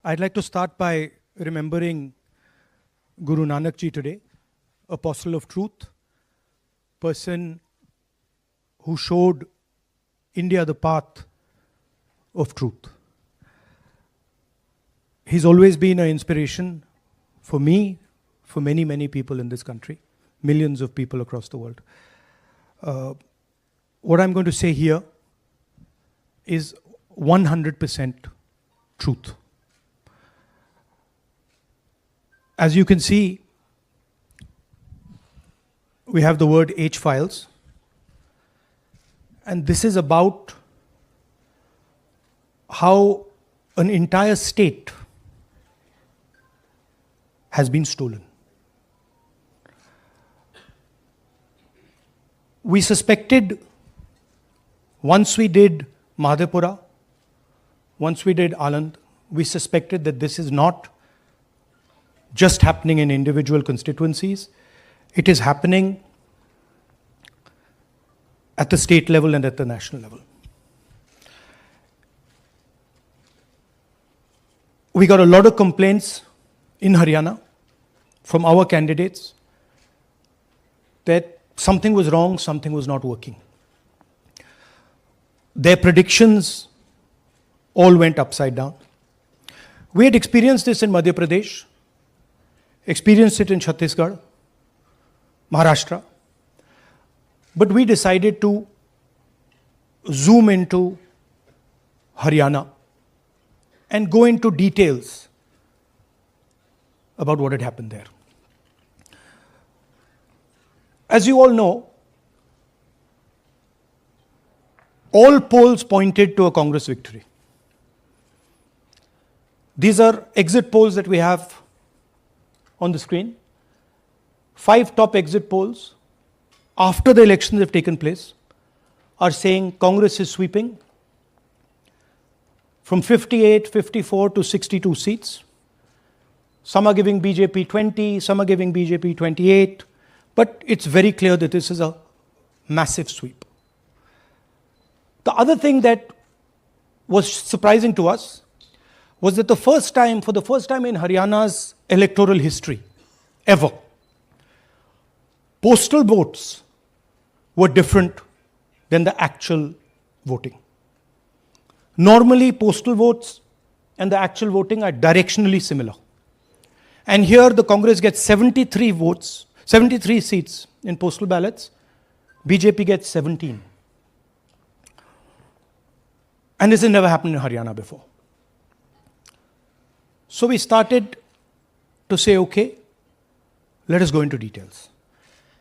I'd like to start by remembering Guru Nanak Ji today, apostle of truth, person who showed India the path of truth. He's always been an inspiration for me, for many, many people in this country, millions of people across the world. What I'm going to say here is 100% truth. As you can see, we have the word H files, and this is about how an entire state has been stolen. We suspected, once we did Madhepura, once we did Aland, we suspected that this is not just happening in individual constituencies, it is happening at the state level and at the national level. We got a lot of complaints in Haryana from our candidates that something was wrong, something was not working. Their predictions all went upside down. We had experienced this in Madhya Pradesh, experienced it in Chhattisgarh, Maharashtra, but we decided to zoom into Haryana and go into details about what had happened there. As you all know, all polls pointed to a Congress victory. These are exit polls that we have on the screen. 5 top exit polls after the elections have taken place are saying Congress is sweeping from 58, 54 to 62 seats. Some are giving BJP 20, some are giving BJP 28, but it's very clear that this is a massive sweep. The other thing that was surprising to us was that for the first time in Haryana's electoral history, ever, postal votes were different than the actual voting. Normally, postal votes and the actual voting are directionally similar. And here the Congress gets 73 seats in postal ballots, BJP gets 17. And this has never happened in Haryana before. So we started to say, okay, let us go into details.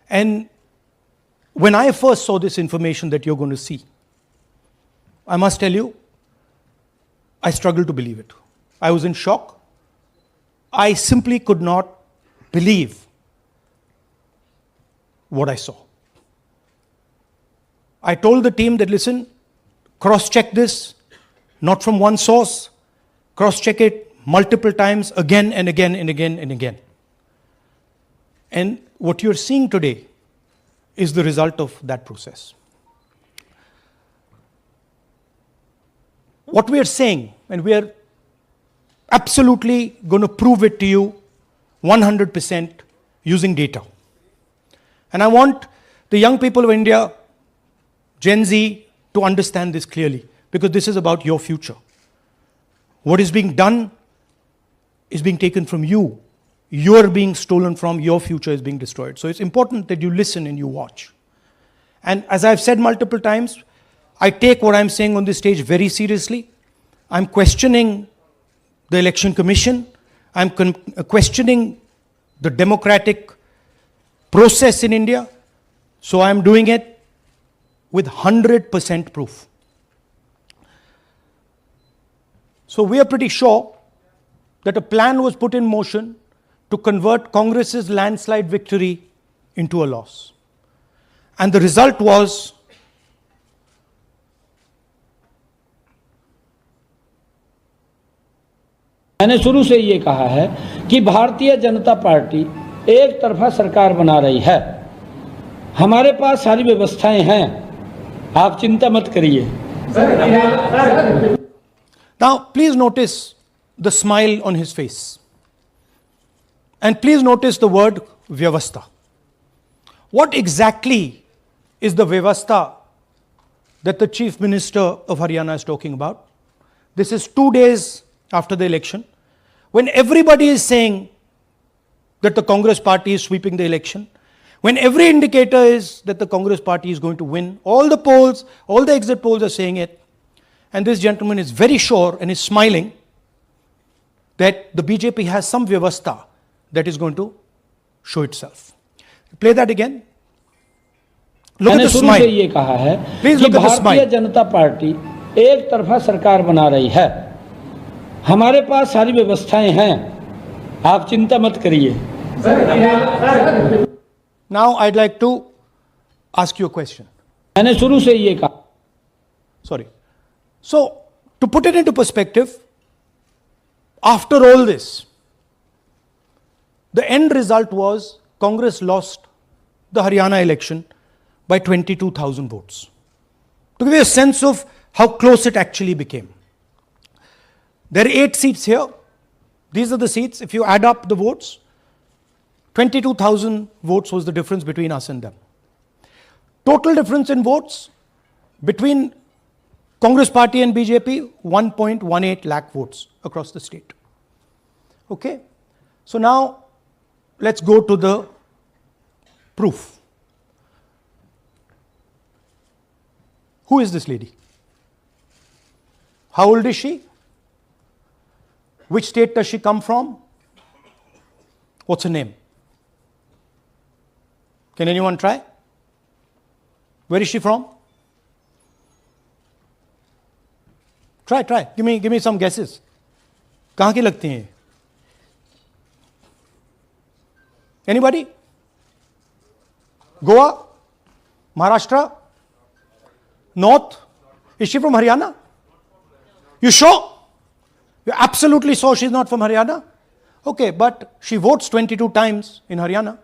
And when I first saw this information that you're going to see, I must tell you, I struggled to believe it. I was in shock. I simply could not believe what I saw. I told the team that, listen, cross-check this, not from one source, cross-check it multiple times, again and again and again and again. And what you're seeing today is the result of that process. What we are saying, and we are absolutely going to prove it to you 100% using data. And I want the young people of India, Gen Z, to understand this clearly, because this is about your future. What is being done is being taken from you. You're being stolen from, your future is being destroyed. So it's important that you listen and you watch. And as I've said multiple times, I take what I'm saying on this stage very seriously. I'm questioning the Election Commission. I'm questioning the democratic process in India. So I'm doing it with 100% proof. So we are pretty sure that a plan was put in motion to convert Congress's landslide victory into a loss. And the result was मैंने शुरू से ये कहा है कि Bharatiya Janata party एक तरफा सरकार बना रही है। हमारे पास सारी व्यवस्थाएं हैं, आप चिंता मत करिए। Now, please notice the smile on his face. And please notice the word Vyavastha. What exactly is the Vyavastha that the Chief Minister of Haryana is talking about? This is 2 days after the election, when everybody is saying that the Congress party is sweeping the election, when every indicator is that the Congress party is going to win, all the polls, all the exit polls are saying it, and this gentleman is very sure and is smiling that the BJP has some Vyavastha that is going to show itself. Play that again. Look at मैंने the शुरू smile. से ये कहा है Please कि look at the भारतीय smile. जनता party एक तरफा सरकार बना रही है। हमारे पास सारी व्यवस्थाएं हैं, आप चिंता मत करिए। Now I'd like to ask you a question. मैंने शुरू से ये कहा। Sorry. So, to put it into perspective, after all this, the end result was Congress lost the Haryana election by 22,000 votes. To give you a sense of how close it actually became. There are 8 seats here. These are the seats. If you add up the votes, 22,000 votes was the difference between us and them. Total difference in votes between Congress party and BJP, 1.18 lakh votes across the state. Okay? So now, let's go to the proof. Who is this lady? How old is she? Which state does she come from? What's her name? Can anyone try? Where is she from? Try. Give me some guesses. कहाँ की लगती हैं? Anybody? Goa? Maharashtra? North? Is she from Haryana? You sure? You're absolutely sure she's not from Haryana? Okay, but she votes 22 times in Haryana.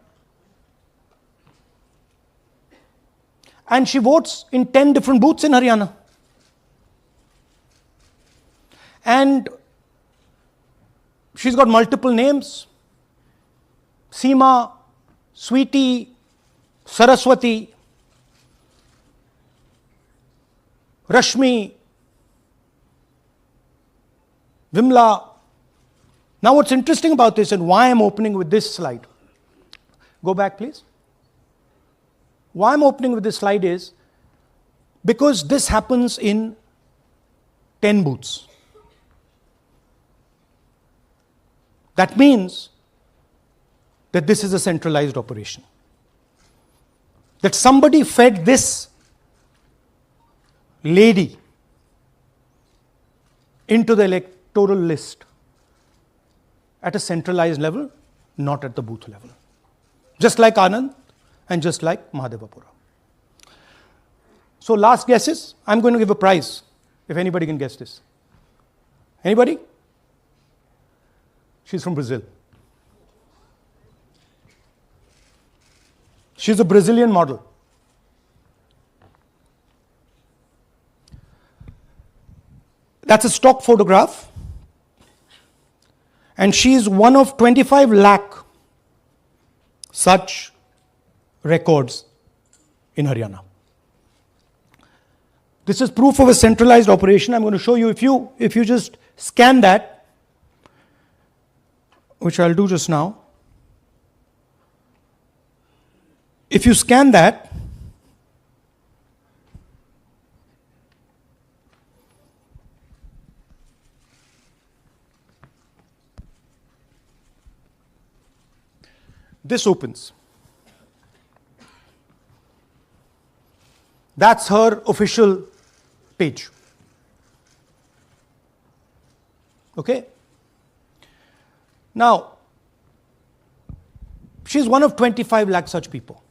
And she votes in 10 different booths in Haryana. And she's got multiple names. Seema, Sweetie, Saraswati, Rashmi, Vimla. Now what's interesting about this and why I'm opening with this slide. Go back please. Why I'm opening with this slide is because this happens in 10 booths. That means that this is a centralized operation. That somebody fed this lady into the electoral list at a centralized level, not at the booth level. Just like Anand and just like Mahadevapura. So last guesses, I'm going to give a prize if anybody can guess this. Anybody? She's from Brazil. She's a Brazilian model. That's a stock photograph. And she's one of 25 lakh such records in Haryana. This is proof of a centralized operation. I'm going to show you, if you just scan that, which I'll do just now. If you scan that, this opens. That's her official page. Okay? Now, she's one of 25 lakh such people.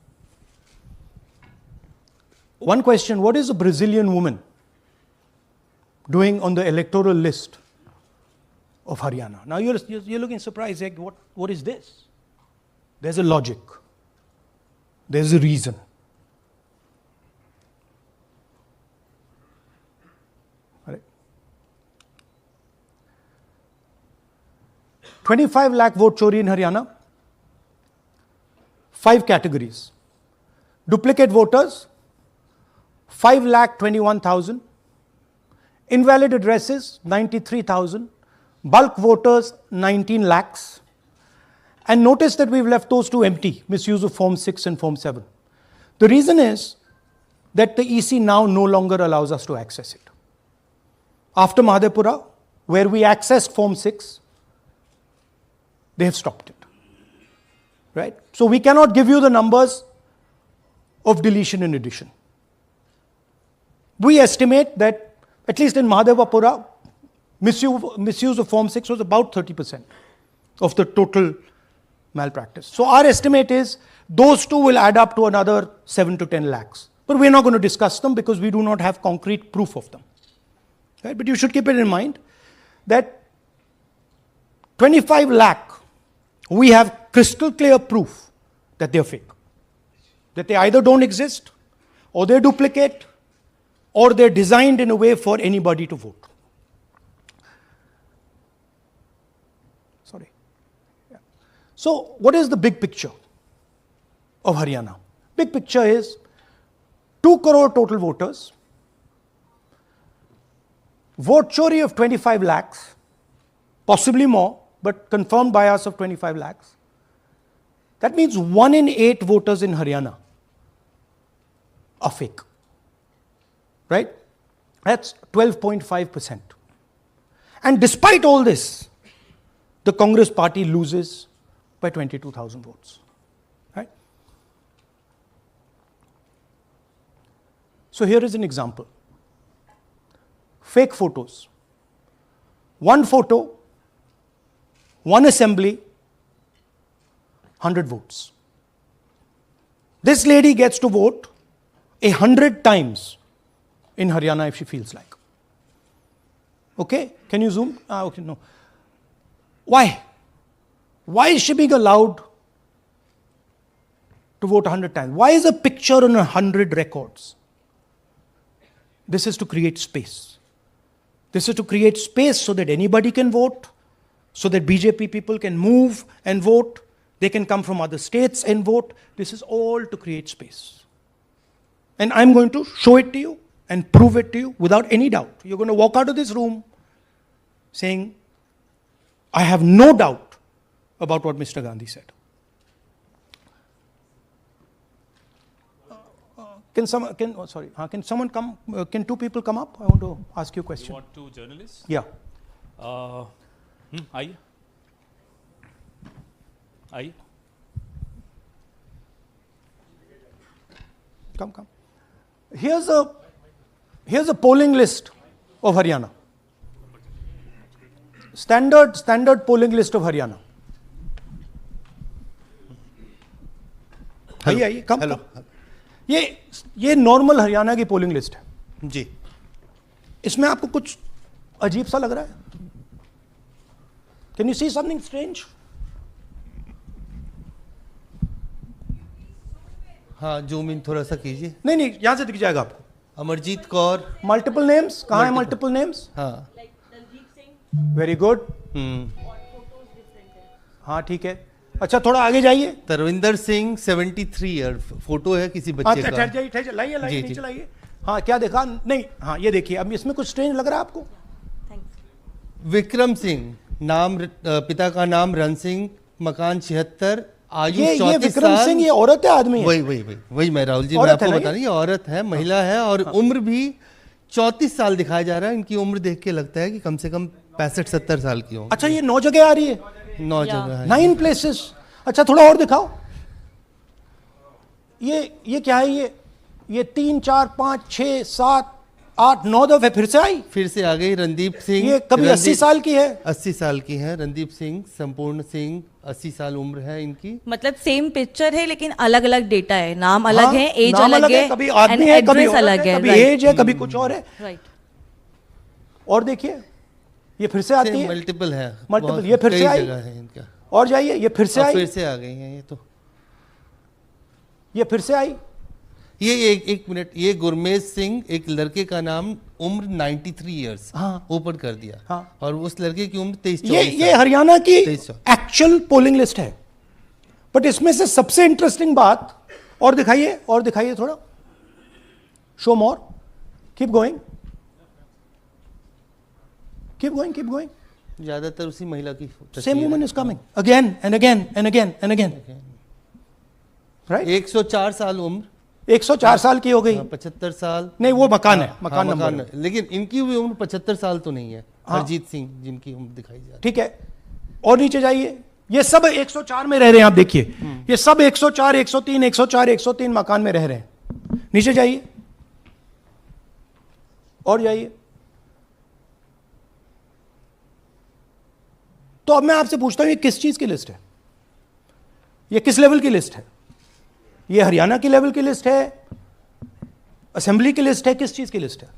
One question, what is a Brazilian woman doing on the electoral list of Haryana? Now you're looking surprised, like, what is this? There's a logic. There's a reason. All right. 25 lakh vote chori in Haryana. 5 categories. Duplicate voters, 5,21,000. Invalid addresses, 93,000. Bulk voters, 19 lakhs. And notice that we've left those two empty, misuse of Form 6 and Form 7. The reason is that the EC now no longer allows us to access it. After Madhepura, where we accessed Form 6, they have stopped it. Right? So we cannot give you the numbers of deletion and addition. We estimate that, at least in Mahadevapura, misuse of Form 6 was about 30% of the total malpractice. So our estimate is those two will add up to another 7 to 10 lakhs. But we're not going to discuss them because we do not have concrete proof of them. Right? But you should keep it in mind that 25 lakh, we have crystal clear proof that they're fake. That they either don't exist, or they're duplicate, or they're designed in a way for anybody to vote. Sorry. Yeah. So, what is the big picture of Haryana? Big picture is 2 crore total voters, vote chori of 25 lakhs, possibly more, but confirmed bias of 25 lakhs. That means 1 in 8 voters in Haryana are fake. Right? That's 12.5%. And despite all this, the Congress party loses by 22,000 votes. Right? So here is an example. Fake photos. One photo, one assembly, 100 votes. This lady gets to vote 100 times in Haryana if she feels like. Okay? Can you zoom? Okay, no. Why? Why is she being allowed to vote 100 times? Why is a picture on 100 records? This is to create space. This is to create space so that anybody can vote, so that BJP people can move and vote. They can come from other states and vote. This is all to create space. And I'm going to show it to you and prove it to you without any doubt. You're going to walk out of this room saying, I have no doubt about what Mr. Gandhi said. Can someone come? Can two people come up? I want to ask you a question. You want two journalists? Yeah. Aye. Aye. Come. Here's a polling list of Haryana. Standard polling list of Haryana. आइए कम ये normal Haryana की polling list है जी। इसमें आपको कुछ अजीब सा लग रहा है? Can you see something strange? हाँ, जूम इन थोड़ा सा कीजिए। नहीं यहां से दिख जाएगा आपको। अमरजीत कौर, मल्टीपल नेम्स, कहाँ है मल्टीपल नेम्स? हाँ, वेरी गुड। हाँ ठीक है। अच्छा थोड़ा आगे जाइए। तरविंदर सिंह 73 ईयर, फोटो है किसी बच्चे का। ठहर जाइए, लाइए जी, नीचे जी। लाइए। हाँ क्या देखा? नहीं, हाँ ये देखिए। अब इसमें कुछ स्ट्रेंज लग रहा है आपको? विक्रम सिंह, नाम पिता का नाम रन सिंह, मकान 76, आयु 34 साल। ये विक्रम सिंह ये औरत है आदमी है? वही मैं राहुल जी, मैं आपको बता रही, औरत है, महिला है, और उम्र भी 34 साल दिखाया जा रहा है। इनकी उम्र देख के लगता है कि कम से कम 65-70 साल की होंगी। अच्छा ये 9 जगह आ रही है? 9 जगह है। 9 प्लेसेस। अच्छा थोड़ा और दिखाओ। ये क्या है? ये 3, 4, 5, 6, 7, 8, 9 दफे फिर से आई। फिर से आ गई। रणदीप सिंह, ये कभी 80 साल की है? 80 साल की है। रणदीप सिंह, संपूर्ण सिंह, 80 साल उम्र है इनकी। मतलब सेम पिक्चर है लेकिन अलग अलग डेटा है, नाम अलग है, एज नाम अलग है, कभी आदमी है, कभी औरत अलग है, है, कभी right. एज है, कभी कुछ और है। राइट। और देखिए ये फिर से आती है। मल्टीपल है, मल्टीपल। ये फिर से आई। जगह है इनका। और जाइए, ये फिर से आई। फिर से आ गई हैं ये तो। ये फिर से आई। ये एक मिनट, ये गुरमेज सिंह एक लड़के का नाम उम्र 93 इयर्स हाँ। ऊपर कर दिया। हाँ। और उस लड़के की उम्र 23 ये हरियाणा की 23 एक्चुअल पोलिंग लिस्ट है। बट इसमें से सबसे इंटरेस्टिंग बात, और दिखाइए थोड़ा, शो मोर, कीप गोइंग, ज्यादातर उसी महिला की same woman is coming again and again and again and again, right. 104 साल उम्र, 104 साल की हो गई। 75 साल नहीं, वो मकान है, हाँ, मकान नंबर है। लेकिन इनकी भी उम्र 75 साल तो नहीं है। हरजीत सिंह जिनकी उम्र दिखाई जा रही है। ठीक है, और नीचे जाइए, ये सब 104 में रह रहे हैं। आप देखिए, ये सब 104, 103, 104, 103 मकान में रह रहे हैं। नीचे जाइए और जाइए। तो अब मैं आपसे पूछता हूं, ये किस चीज की लिस्ट है? ये किस लेवल की लिस्ट है? ये हरियाणा की लेवल की लिस्ट है, असेंबली की लिस्ट है, किस चीज की लिस्ट है?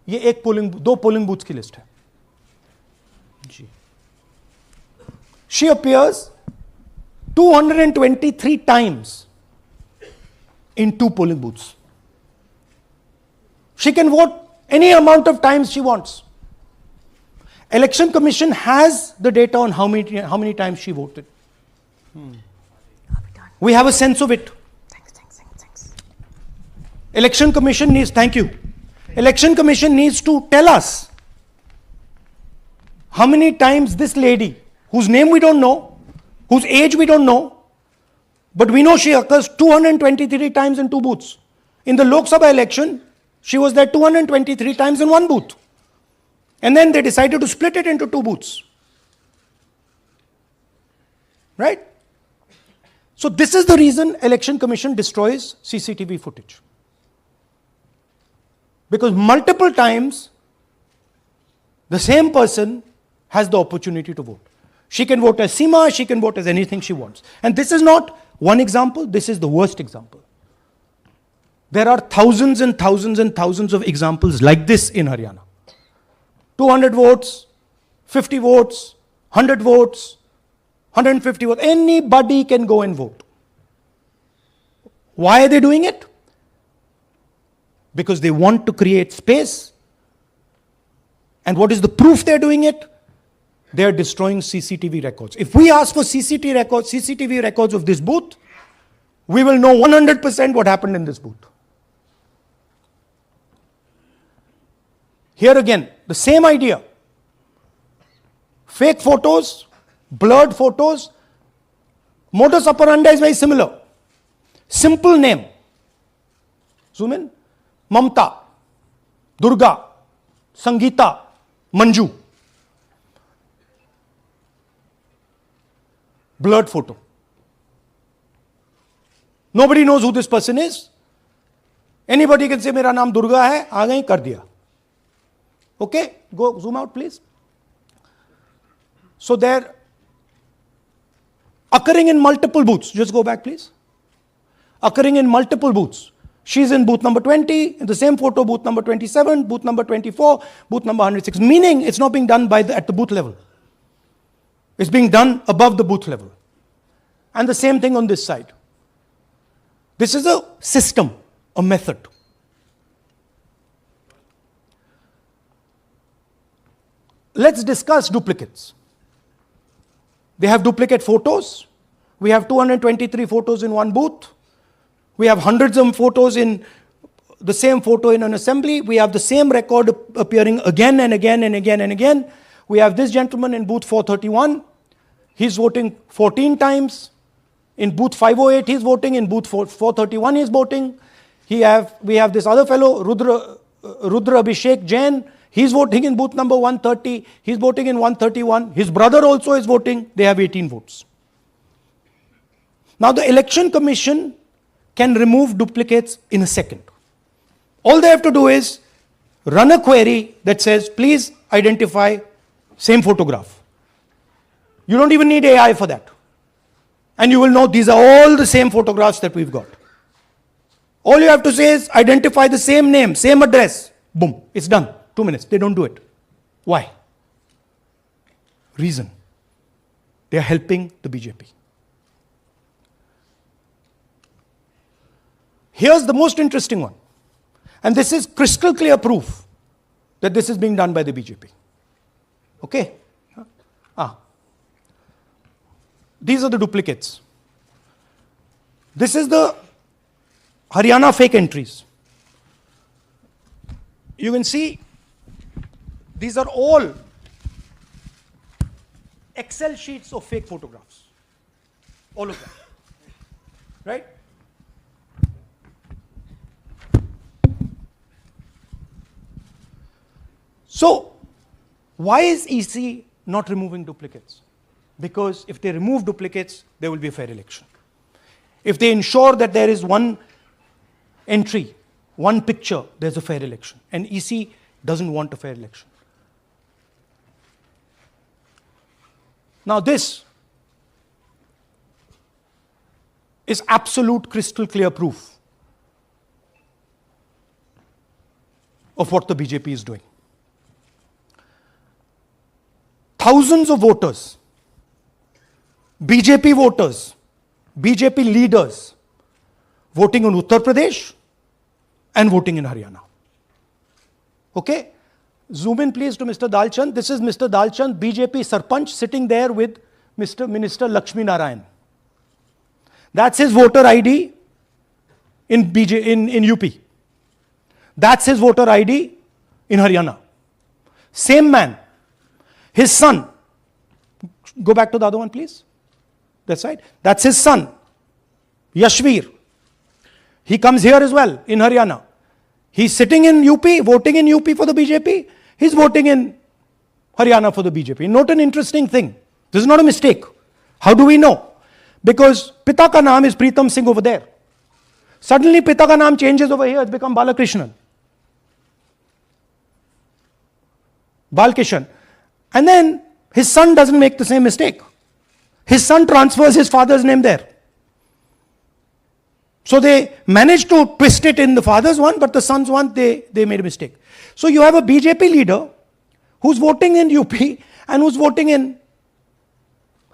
ये दो पोलिंग बूथ की लिस्ट है जी। She appears 223 times in 2 polling booths. She can vote any amount of times she wants. Election Commission has the data on how many times she voted. We have a sense of it. Thanks. Election Commission needs, thank you. Election Commission needs to tell us how many times this lady, whose name we don't know, whose age we don't know, but we know she occurs 223 times in 2 booths. In the Lok Sabha election, she was there 223 times in 1 booth. And then they decided to split it into 2 booths. Right? So this is the reason Election Commission destroys CCTV footage. Because multiple times, the same person has the opportunity to vote. She can vote as Seema, she can vote as anything she wants. And this is not one example, this is the worst example. There are thousands and thousands and thousands of examples like this in Haryana. 200 votes, 50 votes, 100 votes, 150 votes. Anybody can go and vote. Why are they doing it? Because they want to create space. And what is the proof they're doing it? They are destroying CCTV records. If we ask for CCTV records of this booth, we will know 100% what happened in this booth. Here again, the same idea. Fake photos, blurred photos. Modus operandi is very similar. Simple name. Zoom in. Mamta, Durga, Sangeeta, Manju. Blurred photo. Nobody knows who this person is. Anybody can say, मेरा नाम दुर्गा है, आ गई, कर दिया. Okay, go zoom out please. So they're occurring in multiple booths. Just go back please. Occurring in multiple booths. She's in booth number 20, in the same photo, booth number 27, booth number 24, booth number 106. Meaning it's not being done at the booth level. It's being done above the booth level. And the same thing on this side. This is a system, a method. Let's discuss duplicates. They have duplicate photos. We have 223 photos in 1 booth. We have hundreds of photos in the same photo in an assembly. We have the same record appearing again and again and again and again. We have this gentleman in booth 431. He's voting 14 times. In booth 508, he's voting. In booth 431, he's voting. We have this other fellow, Rudra Abhishek Jain. He's voting in booth number 130. He's voting in 131. His brother also is voting. They have 18 votes. Now the Election Commission can remove duplicates in a second. All they have to do is run a query that says, please identify same photograph. You don't even need AI for that. And you will know these are all the same photographs that we've got. All you have to say is identify the same name, same address. Boom, it's done. 2 minutes. They don't do it. Why? Reason. They are helping the BJP. Here's the most interesting one. And this is crystal clear proof that this is being done by the BJP. Okay? These are the duplicates. This is the Haryana fake entries. You can see these are all Excel sheets of fake photographs. All of them. Right? So, why is EC not removing duplicates? Because if they remove duplicates, there will be a fair election. If they ensure that there is one entry, one picture, there's a fair election. And EC doesn't want a fair election. Now this is absolute crystal clear proof of what the BJP is doing. Thousands of voters, BJP voters, BJP leaders voting in Uttar Pradesh and voting in Haryana. Okay? Zoom in please to Mr. Dalchand. This is Mr. Dalchand, BJP Sarpanch, sitting there with Mr. Minister Lakshmi Narayan. That's his voter ID in UP. That's his voter ID in Haryana. Same man. His son. Go back to the other one, please. That's right. That's his son, Yashveer. He comes here as well in Haryana. He's sitting in UP, voting in UP for the BJP. He's voting in Haryana for the BJP. Note an interesting thing. This is not a mistake. How do we know? Because Pita ka naam is Pritam Singh over there. Suddenly Pita ka naam changes over here. It's become Balakrishnan. Balkishan. And then his son doesn't make the same mistake. His son transfers his father's name there. So they managed to twist it in the father's one, but the son's one, they made a mistake. So you have a BJP leader who's voting in UP and who's voting in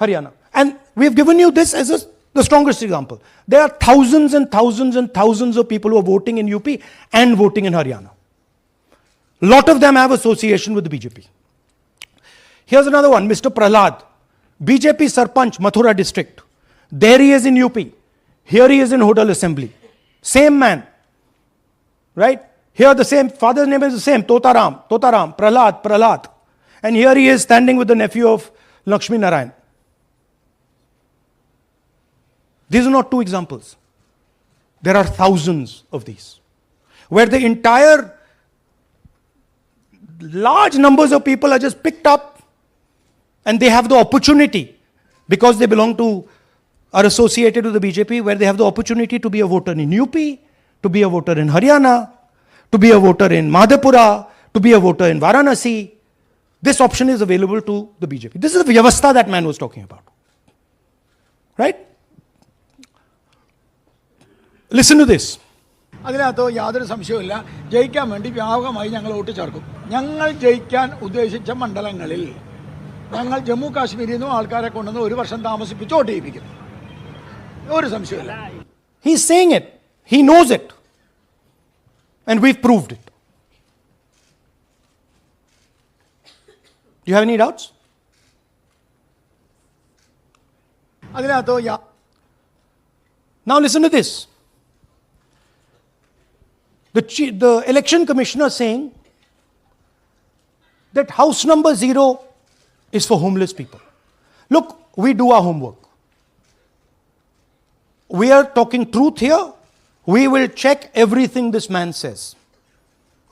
Haryana. And we've given you this as the strongest example. There are thousands and thousands and thousands of people who are voting in UP and voting in Haryana. A lot of them have association with the BJP. Here's another one, Mr. Prahlad, BJP Sarpanch, Mathura district. There he is in UP. Here he is in Hodal Assembly. Same man. Right? Here the same, father's name is the same, Totaram, Prahlad. And here he is standing with the nephew of Lakshmi Narayan. These are not two examples. There are thousands of these. Where the entire large numbers of people are just picked up and they have the opportunity, because they belong to, are associated with the BJP, where they have the opportunity to be a voter in UP, to be a voter in Haryana, to be a voter in Madhepura, to be a voter in Varanasi. This option is available to the BJP. This is the Vyavastha that man was talking about. Right? Listen to this. അതിനകത്ത് യാതൊരു സംശയവുമില്ല. ജയിക്കാൻ വേണ്ടി വ്യാപകമായി ഞങ്ങൾ vote ചേർക്കും. ഞങ്ങൾ ജയിക്കാൻ ഉദ്ദേശിച്ച മണ്ഡലങ്ങളിൽ ഞങ്ങൾ ജമ്മു കാശ്മീരിൽ നിന്നും ആൾക്കാരെ കൊണ്ടുവന്ന് ഒരു വർഷം താമസിപ്പിച്ച് വോട്ട് ചെയ്യിപ്പിക്കും. ഒരു സംശയമില്ല. He's saying it. He knows it. And we've proved it. Do you have any doubts? അതിനകത്ത് Now listen to this. The election commissioner saying that house number 0 is for homeless people. Look, we do our homework. We are talking truth here. We will check everything this man says.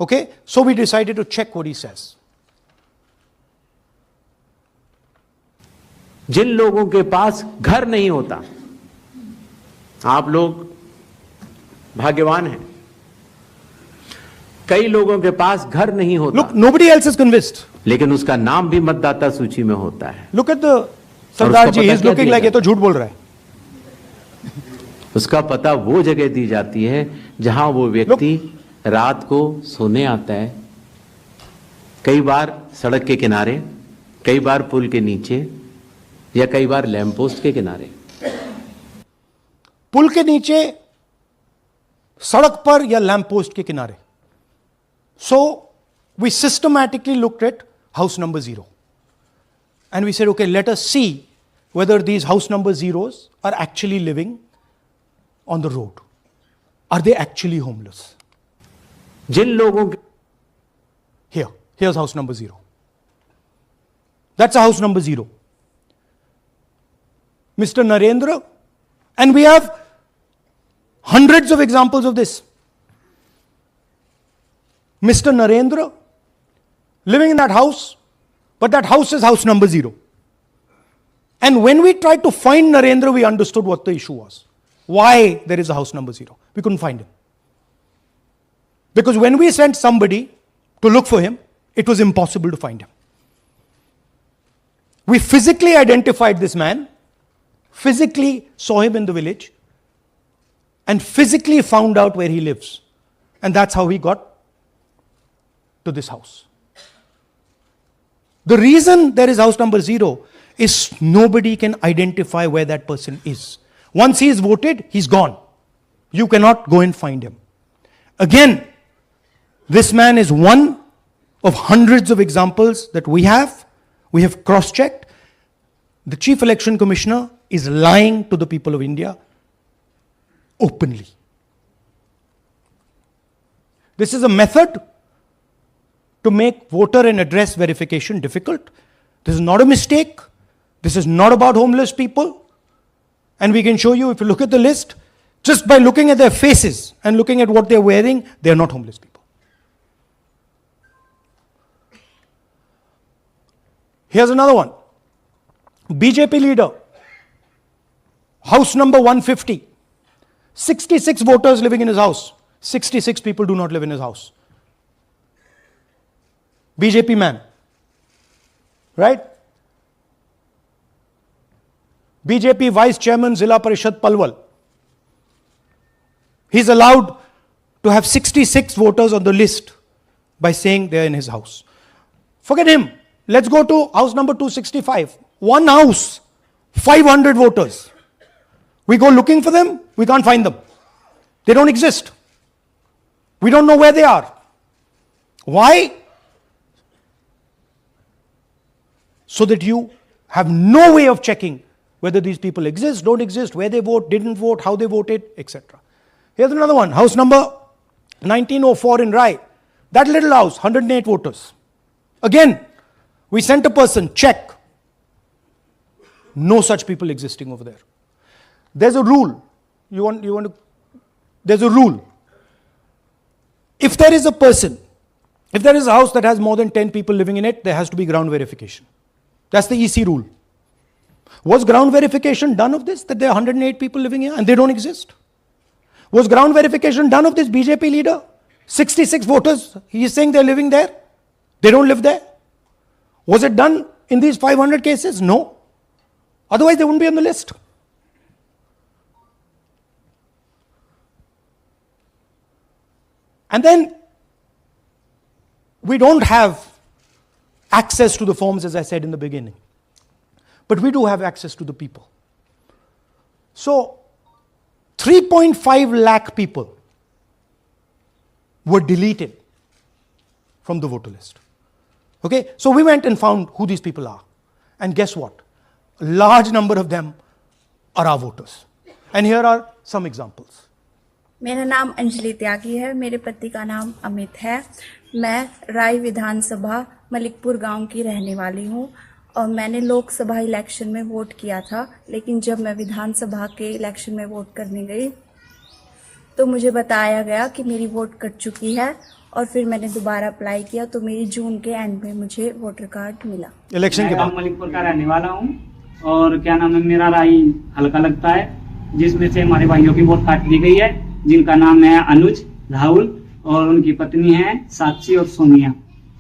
Okay? So we decided to check what he says. जिन लोगों के पास घर नहीं होता, आप लोग भाग्यवान हैं. कई लोगों के पास घर नहीं होता. Look, nobody else is convinced. लेकिन उसका नाम भी मतदाता सूची में होता है. Look at the Sardar ji. He's looking like ये तो झूठ बोल रहा है. उसका पता वो जगह दी जाती है जहां वो व्यक्ति रात को सोने आता है. कई बार सड़क के किनारे, कई बार पुल के नीचे, या कई बार लैंप पोस्ट के किनारे. पुल के नीचे सड़क पर या लैंप पोस्ट के किनारे. So we systematically looked at house number 0. And we said, okay, let us see whether these house number zeros are actually living on the road. Are they actually homeless? जिन लोगों के Here's house number 0. That's a house number 0. Mr. Narendra, and we have hundreds of examples of this. Mr. Narendra living in that house, but that house is house number 0. And when we tried to find Narendra, we understood what the issue was. Why there is a house number 0. We couldn't find him. Because when we sent somebody to look for him, it was impossible to find him. We physically identified this man, physically saw him in the village, and physically found out where he lives. And that's how he got to this house. The reason there is house number 0 is nobody can identify where that person is. Once he is voted, he's gone. You cannot go and find him. Again, this man is one of hundreds of examples that we have. We have cross-checked. The Chief Election Commissioner is lying to the people of India openly. This is a method to make voter and address verification difficult. This is not a mistake. This is not about homeless people. And we can show you, if you look at the list, just by looking at their faces and looking at what they're wearing, they're not homeless people. Here's another one. BJP leader, house number 150. 66 voters living in his house. 66 people do not live in his house. BJP man. Right? BJP Vice Chairman Zilla Parishad Palwal. He's allowed to have 66 voters on the list by saying they're in his house. Forget him. Let's go to house number 265. One house, 500 voters. We go looking for them, we can't find them. They don't exist. We don't know where they are. Why? So that you have no way of checking whether these people exist, don't exist, where they vote, didn't vote, how they voted, etc. Here's another one, house number 1904 in Rai. That little house, 108 voters. Again, we sent a person, check. No such people existing over there. There's a rule. There's a rule. If there is a person, if there is a house that has more than 10 people living in it, there has to be ground verification. That's the EC rule. Was ground verification done of this, that there are 108 people living here and they don't exist? Was ground verification done of this BJP leader? 66 voters, he is saying they're living there. They don't live there. Was it done in these 500 cases? No. Otherwise, they wouldn't be on the list. And then, we don't have access to the forms, as I said in the beginning. But we do have access to the people. So, 3.5 lakh people were deleted from the voter list. Okay, so we went and found who these people are. And guess what? A large number of them are our voters. And here are some examples. मेरा नाम अंजलि त्यागी है, मेरे पति का नाम अमित है। मैं राय विधानसभा मलिकपुर गांव की रहने वाली हूं और मैंने लोकसभा इलेक्शन में वोट किया था, लेकिन जब मैं विधानसभा के इलेक्शन में वोट करने गई तो मुझे बताया गया कि मेरी वोट कट चुकी है और फिर मैंने दोबारा अप्लाई किया तो मेरी जून के एंड में मुझे वोटर कार्ड मिला। इलेक्शन के बाद मलिकपुर का रहने वाला हूँ और क्या नाम है, मेरा राय हल्का लगता है, जिसमें से हमारे भाइयों की वोट काट दी गई है, जिनका नाम है अनुज, राहुल और उनकी पत्नी है साक्षी और सोनिया,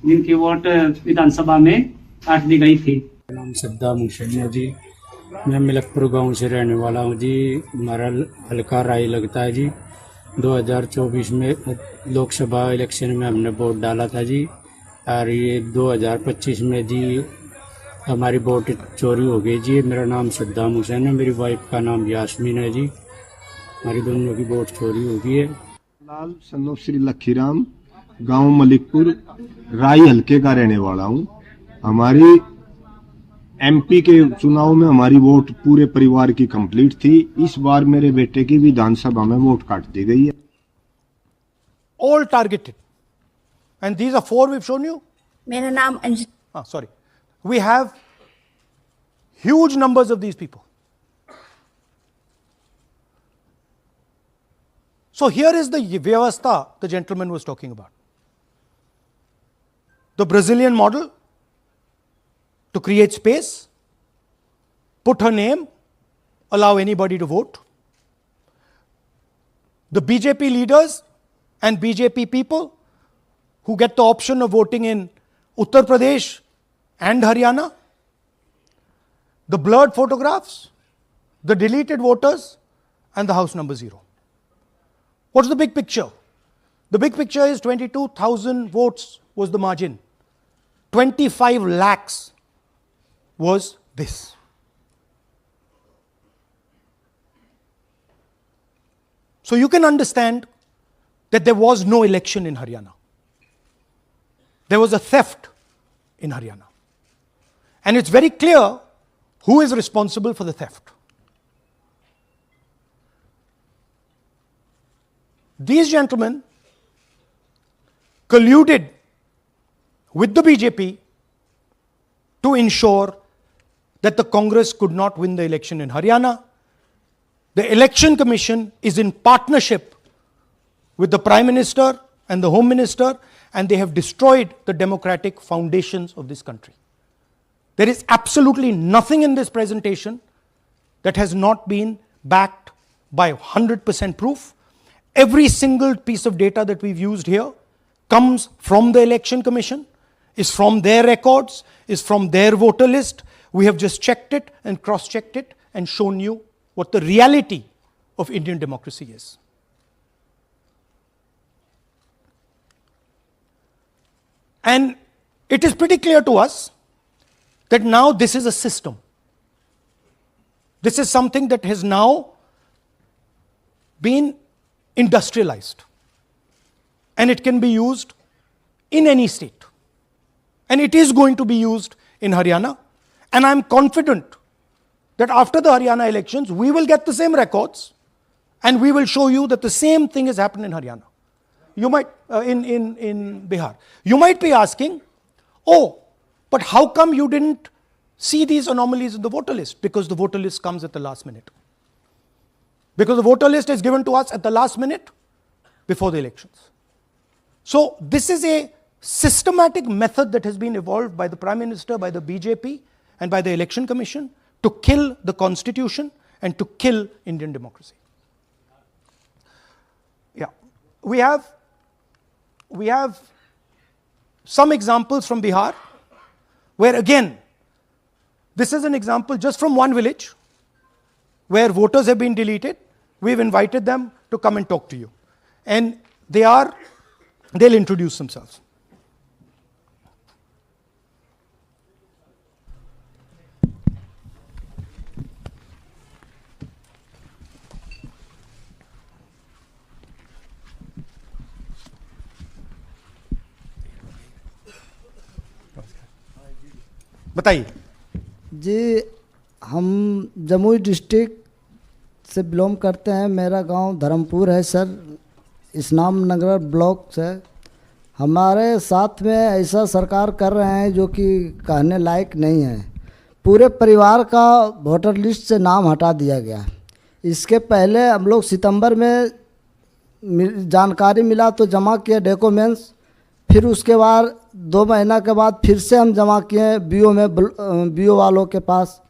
जिनकी वोट विधानसभा में काट दी गई थी। नाम सद्दाम हुसैन जी, मैं मलिकपुर गांव से रहने वाला हूं जी। हमारा हल्का राय लगता है जी। 2024 में लोकसभा इलेक्शन में हमने वोट डाला था जी, और ये 2025 में जी हमारी वोट चोरी हो गई जी। मेरा नाम सद्दाम हुसैन है, मेरी वाइफ का नाम यास्मीन है जी। हमारी दोनों की वोट चोरी हो गई है। लाल सन्नो श्री लखीराम, गांव मलिकपुर, राई हल्के का रहने वाला हूं। हमारी एमपी के चुनाव में हमारी वोट पूरे परिवार की कंप्लीट थी। इस बार मेरे बेटे की विधानसभा में वोट काट दी गई है। All targeted. And these are 4 we've shown you. मेरा नाम Anjali. Sorry. We have huge numbers of these people. So here is the vyavastha the gentleman was talking about. The Brazilian model to create space, put her name, allow anybody to vote. The BJP leaders and BJP people who get the option of voting in Uttar Pradesh and Haryana, the blurred photographs, the deleted voters, and the house number 0. What's the big picture? The big picture is 22,000 votes was the margin. 25 lakhs was this. So you can understand that there was no election in Haryana. There was a theft in Haryana. And it's very clear who is responsible for the theft. These gentlemen colluded with the BJP to ensure that the Congress could not win the election in Haryana. The Election Commission is in partnership with the Prime Minister and the Home Minister, and they have destroyed the democratic foundations of this country. There is absolutely nothing in this presentation that has not been backed by 100% proof. Every single piece of data that we've used here comes from the Election Commission, is from their records, is from their voter list. We have just checked it and cross-checked it and shown you what the reality of Indian democracy is. And it is pretty clear to us that now this is a system. This is something that has now been industrialized. And it can be used in any state. And it is going to be used in Haryana. And I'm confident that after the Haryana elections, we will get the same records and we will show you that the same thing has happened in Haryana. You might, in Bihar. You might be asking, oh, but how come you didn't see these anomalies in the voter list? Because the voter list comes at the last minute. Because the voter list is given to us at the last minute before the elections. So this is a systematic method that has been evolved by the Prime Minister, by the BJP, and by the Election Commission to kill the Constitution and to kill Indian democracy. Yeah, we have some examples from Bihar where again, this is an example just from one village where voters have been deleted. We've invited them to come and talk to you. And they'll introduce themselves. बताइए जी, हम Jamui district से belong करते हैं। मेरा गांव धर्मपुर है sir, इस्लाम नगर block से। हमारे साथ में ऐसा सरकार कर रहे हैं जो कि कहने लायक नहीं है। पूरे परिवार का वोटर लिस्ट से नाम हटा दिया गया। इसके पहले हम लोग सितंबर में जानकारी मिला तो जमा किए डॉक्यूमेंट्स, फिर उसके बाद 2 महीना के बाद फिर से हम जमा किए बीओ वालों के पास।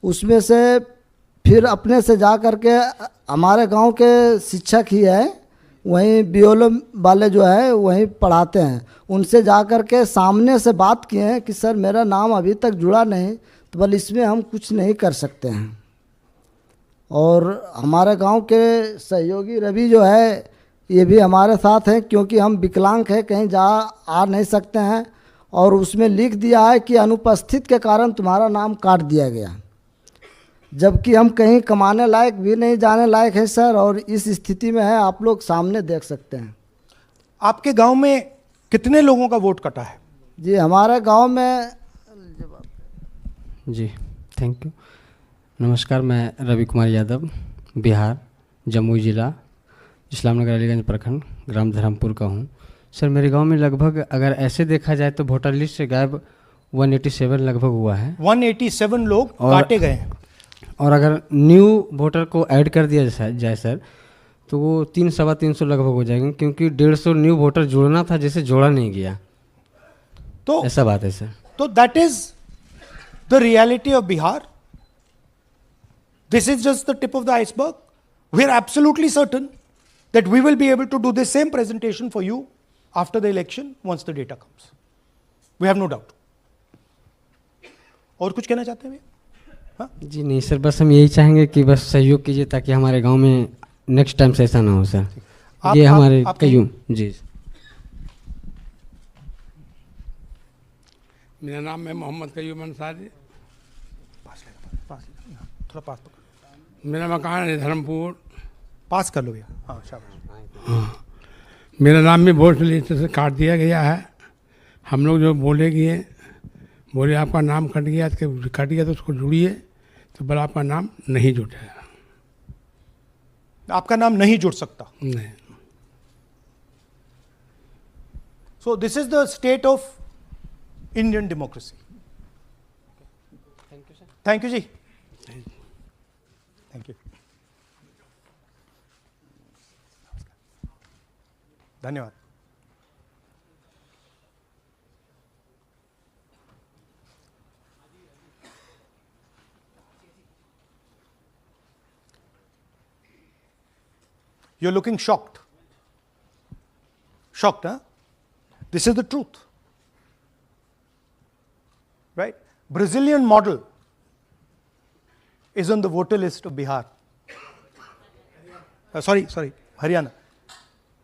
उसमें से फिर अपने से जा कर के हमारे गांव के शिक्षक ही है, वहीं बीओ वाले जो है वहीं पढ़ाते हैं, उनसे जा कर के सामने से बात किए हैं कि सर मेरा नाम अभी तक जुड़ा नहीं, तो बोले इसमें हम कुछ नहीं कर सकते हैं। और हमारे गांव के सहयोगी रवि जो है ये भी हमारे साथ हैं, क्योंकि हम विकलांग हैं, कहीं आ नहीं सकते हैं। और उसमें लिख दिया है कि अनुपस्थित के कारण तुम्हारा नाम काट दिया गया। जबकि हम कहीं कमाने लायक भी नहीं जाने लायक है सर, और इस स्थिति में है, आप लोग सामने देख सकते हैं। आपके गांव में कितने लोगों का वोट कटा है? जी हमारे गांव में जी थैंक यू। नमस्कार, मैं रवि कुमार यादव, बिहार, जमुई जिला, इस्लामनगर अलीगंज प्रखंड, ग्राम धर्मपुर का हूँ। सर मेरे गांव में लगभग अगर ऐसे देखा जाए तो वोटर लिस्ट से गायब 187 लगभग हुआ है। 187 लोग काटे गए हैं। और अगर न्यू वोटर को ऐड कर दिया जाए सर, तो वो 300-325 लगभग हो जाएंगे, क्योंकि 150 न्यू वोटर जोड़ना था जिसे जोड़ा नहीं गया। तो ऐसा बात है सर। तो that is the reality of Bihar. This is just the tip of the iceberg. We are absolutely certain that we will be able to do the same presentation for you after the election once the data comes. We have no doubt. और कुछ कहना चाहते हैं भैया? जी नहीं sir, बस हम यही चाहेंगे कि बस सहयोग कीजिए ताकि हमारे गांव में नेक्स्ट टाइम से ऐसा ना हो सर। ये हमारे कयूम जी। मेरा नाम है मोहम्मद कयूम अंसारी। थोड़ा पास पकड़। मेरा मकान है धर्मपुर। पास कर लो भैया। हाँ शाबाश। हाँ, मेरा नाम भी वोट लिस्ट से काट दिया गया है। हम लोग जो बोले आपका नाम कट गया तो उसको जुड़िए, तो बोला आपका नाम नहीं जुटेगा। आपका नाम नहीं जुड़ सकता? नहीं। So this is the state of Indian democracy. Thank you, sir. Thank you, ji. Thank you. धन्यवाद. You're looking shocked. Shocked, huh? This is the truth. Right? Brazilian model is on the voter list of Bihar. Sorry, Haryana.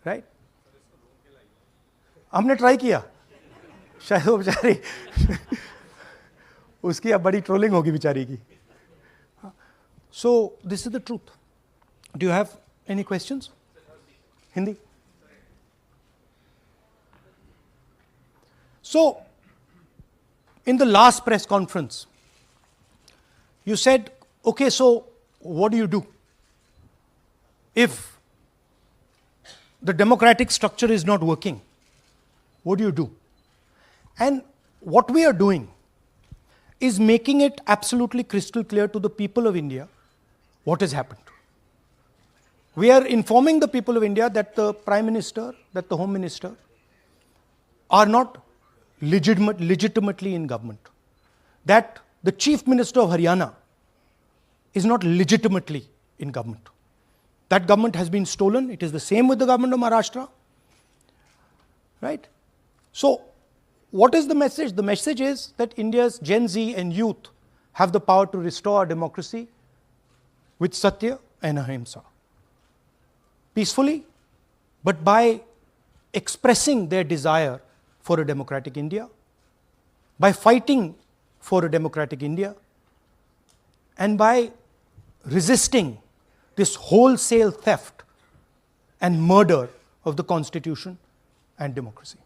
Right? हमने try किया, शायद वो बेचारी उसकी अब बड़ी trolling होगी बेचारी की. So this is the truth. Do you have any questions? Hindi? So, in the last press conference, you said, okay, so what do? If the democratic structure is not working, what do? And what we are doing is making it absolutely crystal clear to the people of India what has happened. We are informing the people of India that the Prime Minister, that the Home Minister are not legitimately in government. That the Chief Minister of Haryana is not legitimately in government. That government has been stolen. It is the same with the government of Maharashtra. Right? So, what is the message? The message is that India's Gen Z and youth have the power to restore our democracy with Satya and Ahimsa. Peacefully, but by expressing their desire for a democratic India, by fighting for a democratic India, and by resisting this wholesale theft and murder of the Constitution and democracy.